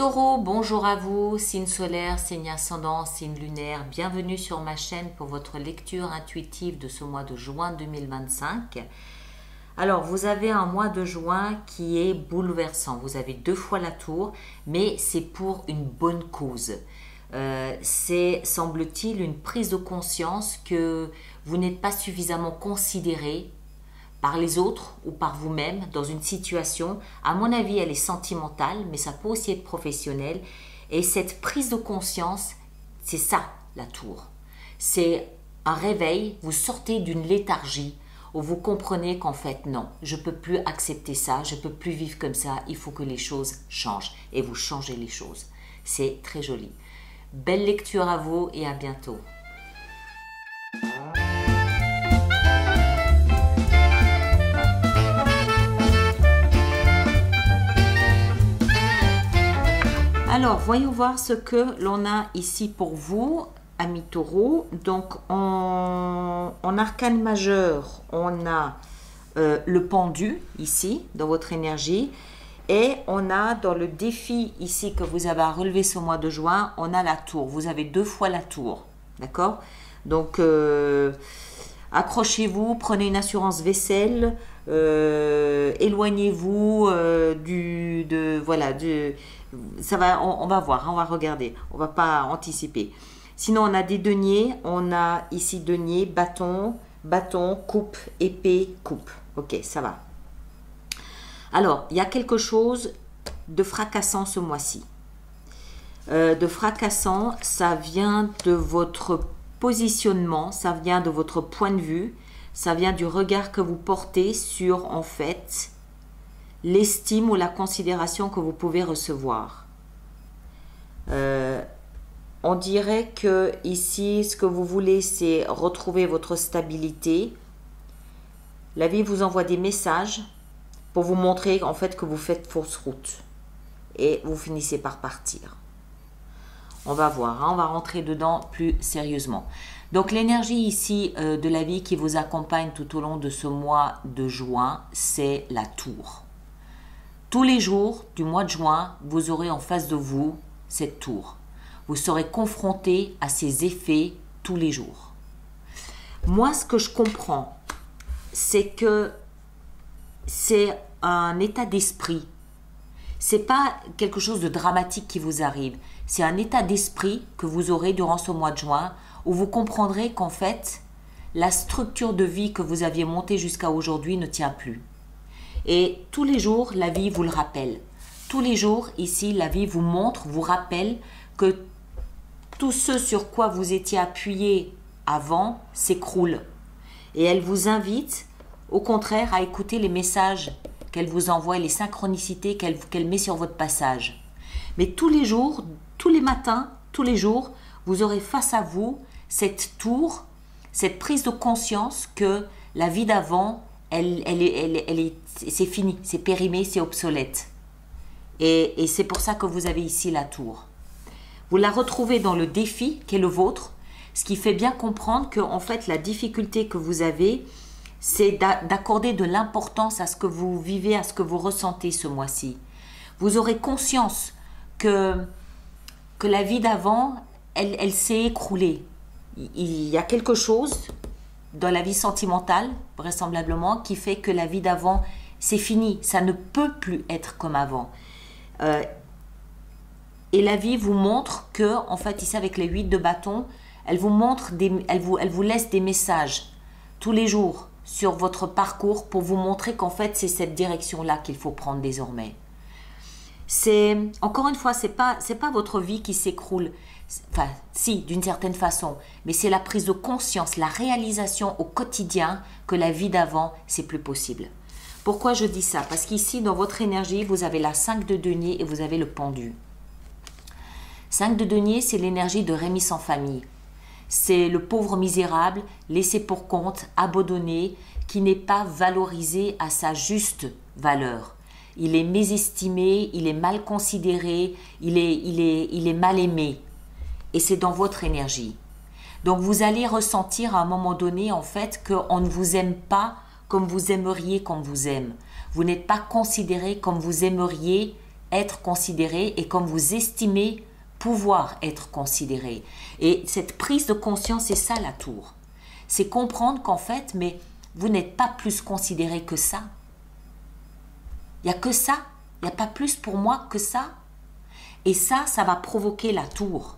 Taureau, bonjour à vous, signe solaire, signe ascendant, signe lunaire, bienvenue sur ma chaîne pour votre lecture intuitive de ce mois de juin 2025. Alors, vous avez un mois de juin qui est bouleversant, vous avez 2 fois la tour, mais c'est pour une bonne cause. C'est, semble-t-il, une prise de conscience que vous n'êtes pas suffisamment considéré par les autres ou par vous-même dans une situation. À mon avis, elle est sentimentale, mais ça peut aussi être professionnel. Et cette prise de conscience, c'est ça, la tour. C'est un réveil, vous sortez d'une léthargie où vous comprenez qu'en fait, non, je ne peux plus accepter ça, je ne peux plus vivre comme ça, il faut que les choses changent. Et vous changez les choses. C'est très joli. Belle lecture à vous et à bientôt. Alors, voyons voir ce que l'on a ici pour vous, amis taureaux. Donc, en arcane majeur, on a le pendu ici, dans votre énergie. Et on a dans le défi ici que vous avez à relever ce mois de juin, on a la tour. Vous avez 2 fois la tour. D'accord? Donc, accrochez-vous, prenez une assurance vaisselle, éloignez-vous ça va, on va voir, on va regarder, on va pas anticiper. Sinon, on a des deniers, on a ici denier, bâton, coupe, épée, coupe. Ok, ça va. Alors, il y a quelque chose de fracassant ce mois-ci. De fracassant, ça vient de votre positionnement, ça vient de votre point de vue, ça vient du regard que vous portez sur, en fait, l'estime ou la considération que vous pouvez recevoir. On dirait que ici, ce que vous voulez, c'est retrouver votre stabilité. La vie vous envoie des messages pour vous montrer en fait que vous faites fausse route et vous finissez par partir. On va voir, hein, on va rentrer dedans plus sérieusement. Donc l'énergie ici de la vie qui vous accompagne tout au long de ce mois de juin, c'est la tour. Tous les jours du mois de juin, vous aurez en face de vous cette tour. Vous serez confronté à ces effets tous les jours. Moi, ce que je comprends, c'est que c'est un état d'esprit. C'est pas quelque chose de dramatique qui vous arrive. C'est un état d'esprit que vous aurez durant ce mois de juin où vous comprendrez qu'en fait, la structure de vie que vous aviez montée jusqu'à aujourd'hui ne tient plus. Et tous les jours, la vie vous le rappelle. Tous les jours, ici, la vie vous montre, vous rappelle que tout ce sur quoi vous étiez appuyé avant s'écroule. Et elle vous invite, au contraire, à écouter les messages qu'elle vous envoie, les synchronicités qu'elle met sur votre passage. Mais tous les jours, tous les matins, tous les jours, vous aurez face à vous cette tour, cette prise de conscience que la vie d'avant, c'est fini, c'est périmé, c'est obsolète. Et c'est pour ça que vous avez ici la tour. Vous la retrouvez dans le défi qui est le vôtre, ce qui fait bien comprendre que en fait la difficulté que vous avez, c'est d'accorder de l'importance à ce que vous vivez, à ce que vous ressentez ce mois-ci. Vous aurez conscience que la vie d'avant, elle s'est écroulée. Il y a quelque chose dans la vie sentimentale, vraisemblablement, qui fait que la vie d'avant, c'est fini. Ça ne peut plus être comme avant. Et la vie vous montre que, en fait, ici avec les 8 de bâton, elle vous laisse des messages tous les jours sur votre parcours pour vous montrer qu'en fait, c'est cette direction-là qu'il faut prendre désormais. Encore une fois, c'est pas votre vie qui s'écroule. Enfin, si, d'une certaine façon, mais c'est la prise de conscience, la réalisation au quotidien que la vie d'avant, c'est plus possible. Pourquoi je dis ça? Parce qu'ici, dans votre énergie, vous avez la 5 de denier et vous avez le pendu. 5 de denier, c'est l'énergie de Rémi sans famille. C'est le pauvre misérable, laissé pour compte, abandonné, qui n'est pas valorisé à sa juste valeur. Il est mésestimé, il est mal considéré, il est mal aimé. Et c'est dans votre énergie. Donc vous allez ressentir à un moment donné en fait qu'on ne vous aime pas comme vous aimeriez qu'on vous aime. Vous n'êtes pas considéré comme vous aimeriez être considéré et comme vous estimez pouvoir être considéré. Et cette prise de conscience, c'est ça la tour. C'est comprendre qu'en fait, mais vous n'êtes pas plus considéré que ça. Il n'y a que ça. Il n'y a pas plus pour moi que ça. Et ça va provoquer la tour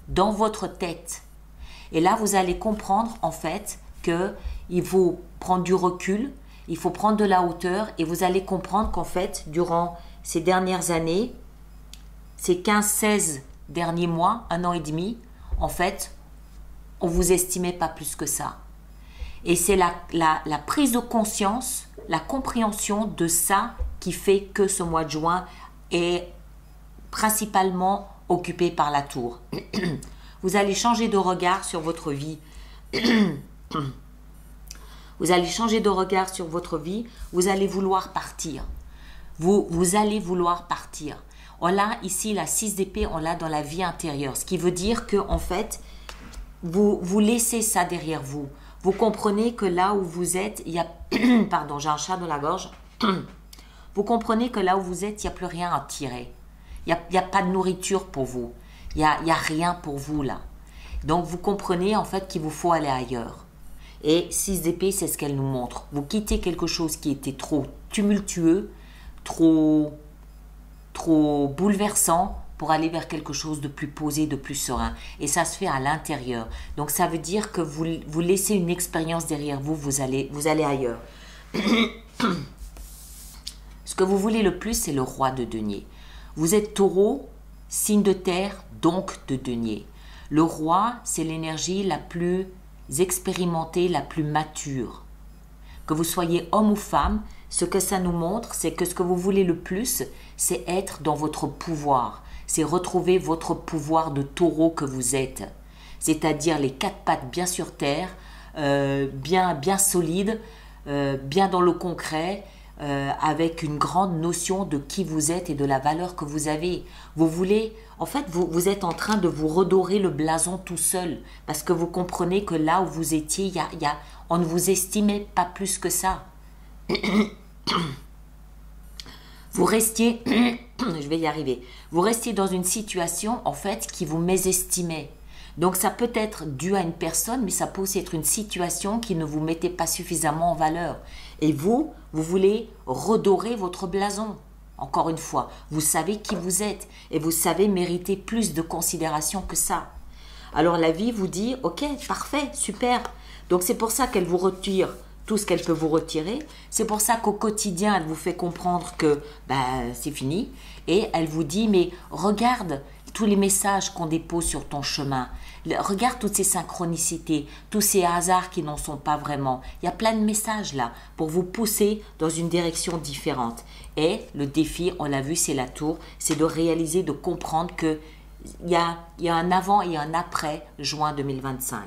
dans votre tête. Et là, vous allez comprendre en fait qu'il faut prendre du recul, il faut prendre de la hauteur et vous allez comprendre qu'en fait, durant ces dernières années, ces 15-16 derniers mois, 1 an et demi, en fait, on vous estimait pas plus que ça. Et c'est la prise de conscience, la compréhension de ça qui fait que ce mois de juin est principalement occupé par la tour. Vous allez changer de regard sur votre vie. Vous allez changer de regard sur votre vie. Vous allez vouloir partir. Vous allez vouloir partir. On l'a ici, la 6 d'épée, on l'a dans la vie intérieure. Ce qui veut dire que en fait, vous laissez ça derrière vous. Vous comprenez que là où vous êtes, il y a... Pardon, j'ai un chat dans la gorge. Vous comprenez que là où vous êtes, il n'y a plus rien à tirer. Il n'y a pas de nourriture pour vous. Il n'y a rien pour vous là. Donc vous comprenez en fait qu'il vous faut aller ailleurs. Et 6 d'épée, c'est ce qu'elle nous montre. Vous quittez quelque chose qui était trop tumultueux, trop bouleversant pour aller vers quelque chose de plus posé, de plus serein. Et ça se fait à l'intérieur. Donc ça veut dire que vous laissez une expérience derrière vous, vous allez ailleurs. Ce que vous voulez le plus, c'est le roi de denier. Vous êtes taureau, signe de terre, donc de denier. Le roi, c'est l'énergie la plus expérimentée, la plus mature. Que vous soyez homme ou femme, ce que ça nous montre, c'est que ce que vous voulez le plus, c'est être dans votre pouvoir. C'est retrouver votre pouvoir de taureau que vous êtes. C'est-à-dire les 4 pattes bien sur terre, bien solides, bien dans le concret, avec une grande notion de qui vous êtes et de la valeur que vous avez. Vous voulez, en fait, vous êtes en train de vous redorer le blason tout seul, parce que vous comprenez que là où vous étiez, on ne vous estimait pas plus que ça. Vous restiez, je vais y arriver, vous restiez dans une situation, en fait, qui vous mésestimait. Donc ça peut être dû à une personne, mais ça peut aussi être une situation qui ne vous mettait pas suffisamment en valeur. Et vous voulez redorer votre blason. Encore une fois, vous savez qui vous êtes et vous savez mériter plus de considération que ça. Alors la vie vous dit, ok, parfait, super. Donc c'est pour ça qu'elle vous retire tout ce qu'elle peut vous retirer. C'est pour ça qu'au quotidien, elle vous fait comprendre que c'est fini. Et elle vous dit, mais regarde tous les messages qu'on dépose sur ton chemin. Regarde toutes ces synchronicités, tous ces hasards qui n'en sont pas vraiment. Il y a plein de messages là pour vous pousser dans une direction différente. Et le défi, on l'a vu, c'est la tour, c'est de réaliser, de comprendre qu'il y a un avant et un après juin 2025.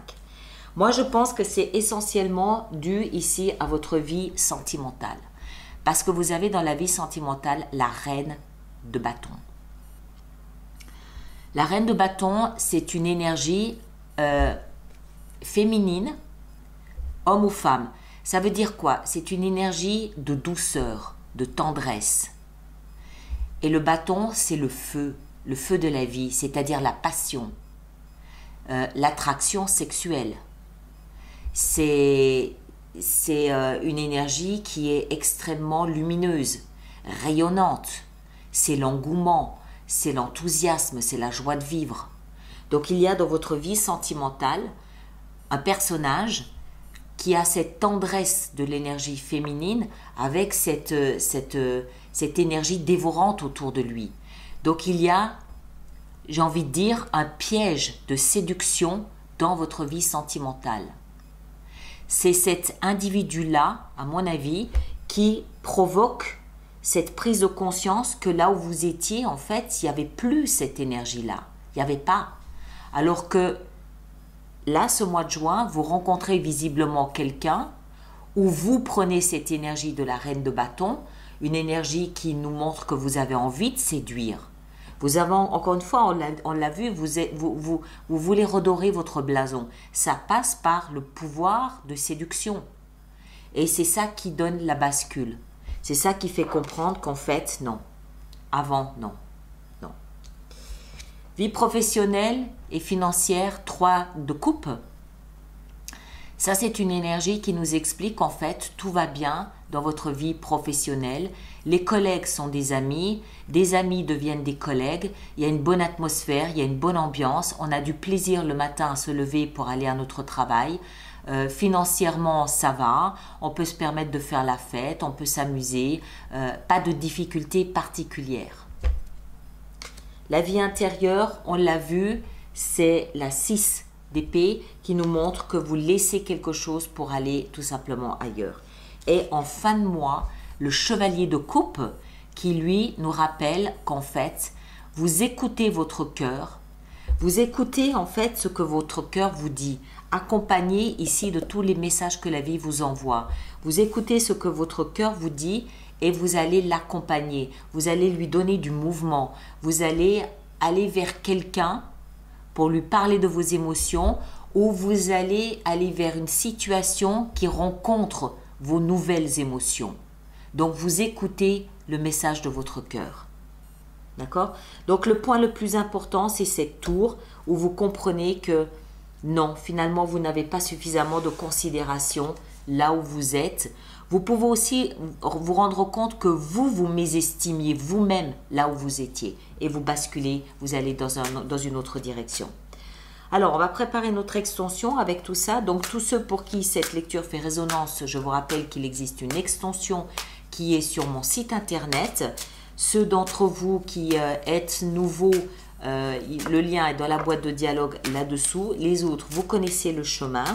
Moi, je pense que c'est essentiellement dû ici à votre vie sentimentale. Parce que vous avez dans la vie sentimentale la reine de bâton. La reine de bâton, c'est une énergie féminine, homme ou femme. Ça veut dire quoi? C'est une énergie de douceur, de tendresse. Et le bâton, c'est le feu de la vie, c'est-à-dire la passion, l'attraction sexuelle. C'est une énergie qui est extrêmement lumineuse, rayonnante. C'est l'engouement, c'est l'enthousiasme, c'est la joie de vivre. Donc il y a dans votre vie sentimentale un personnage qui a cette tendresse de l'énergie féminine avec cette énergie dévorante autour de lui. Donc il y a, j'ai envie de dire, un piège de séduction dans votre vie sentimentale. C'est cet individu-là, à mon avis, qui provoque cette prise de conscience que là où vous étiez, en fait, il n'y avait plus cette énergie-là. Il n'y avait pas. Alors que là, ce mois de juin, vous rencontrez visiblement quelqu'un où vous prenez cette énergie de la reine de bâton, une énergie qui nous montre que vous avez envie de séduire. Vous avez, encore une fois, on l'a vu, vous voulez redorer votre blason. Ça passe par le pouvoir de séduction. Et c'est ça qui donne la bascule. C'est ça qui fait comprendre qu'en fait, non. Avant, non. Vie professionnelle et financière, 3 de coupe. Ça, c'est une énergie qui nous explique qu'en fait, tout va bien dans votre vie professionnelle. Les collègues sont des amis deviennent des collègues. Il y a une bonne atmosphère, il y a une bonne ambiance. On a du plaisir le matin à se lever pour aller à notre travail. Financièrement, ça va. On peut se permettre de faire la fête, on peut s'amuser. Pas de difficultés particulières. La vie intérieure, on l'a vu, c'est la 6 d'épée qui nous montre que vous laissez quelque chose pour aller tout simplement ailleurs. Et en fin de mois, le chevalier de coupe qui lui nous rappelle qu'en fait, vous écoutez votre cœur, vous écoutez en fait ce que votre cœur vous dit, accompagné ici de tous les messages que la vie vous envoie. Vous écoutez ce que votre cœur vous dit et vous allez l'accompagner, vous allez lui donner du mouvement, vous allez aller vers quelqu'un pour lui parler de vos émotions ou vous allez aller vers une situation qui rencontre vos nouvelles émotions. Donc vous écoutez le message de votre cœur. D'accord? Donc le point le plus important, c'est cette tour où vous comprenez que non, finalement, vous n'avez pas suffisamment de considération là où vous êtes. Vous pouvez aussi vous rendre compte que vous mésestimiez vous-même là où vous étiez et vous basculez, vous allez dans une autre direction. Alors, on va préparer notre extension avec tout ça. Donc, tous ceux pour qui cette lecture fait résonance, je vous rappelle qu'il existe une extension qui est sur mon site internet. Ceux d'entre vous qui êtes nouveaux, le lien est dans la boîte de dialogue là-dessous. Les autres, vous connaissez le chemin.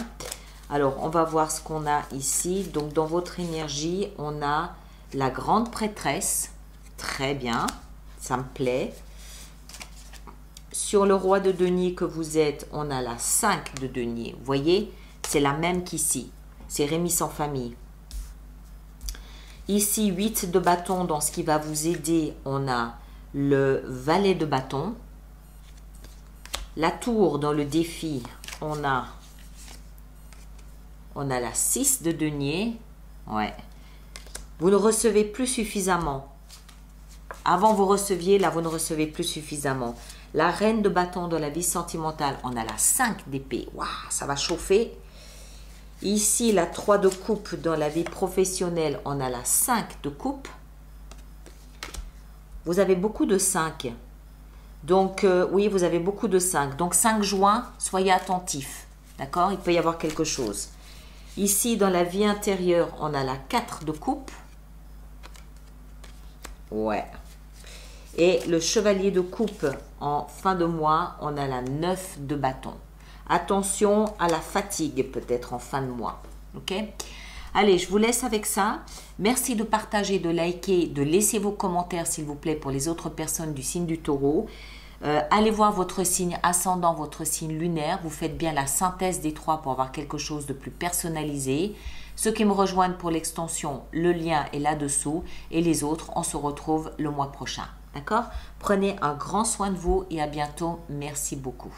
Alors, on va voir ce qu'on a ici. Donc, dans votre énergie, on a la grande prêtresse. Très bien, ça me plaît. Sur le roi de denier que vous êtes, on a la 5 de denier. Vous voyez, c'est la même qu'ici. C'est Rémi sans famille. Ici, 8 de bâton, dans ce qui va vous aider, on a le valet de bâton. La tour, dans le défi, on a la 6 de denier. Ouais. Vous ne recevez plus suffisamment. Avant, vous receviez, là, vous ne recevez plus suffisamment. La reine de bâton dans la vie sentimentale, on a la 5 d'épée. Waouh, ça va chauffer. Ici, la 3 de coupe dans la vie professionnelle, on a la 5 de coupe. Vous avez beaucoup de 5. Donc, oui, vous avez beaucoup de 5. Donc, 5 juin, soyez attentifs. D'accord? Il peut y avoir quelque chose. Ici, dans la vie intérieure, on a la 4 de coupe. Ouais. Et le chevalier de coupe, en fin de mois, on a la 9 de bâton. Attention à la fatigue peut-être en fin de mois. Ok? Allez, je vous laisse avec ça. Merci de partager, de liker, de laisser vos commentaires s'il vous plaît pour les autres personnes du signe du taureau. Allez voir votre signe ascendant, votre signe lunaire. Vous faites bien la synthèse des trois pour avoir quelque chose de plus personnalisé. Ceux qui me rejoignent pour l'extension, le lien est là-dessous. Et les autres, on se retrouve le mois prochain. D'accord? Prenez un grand soin de vous et à bientôt. Merci beaucoup.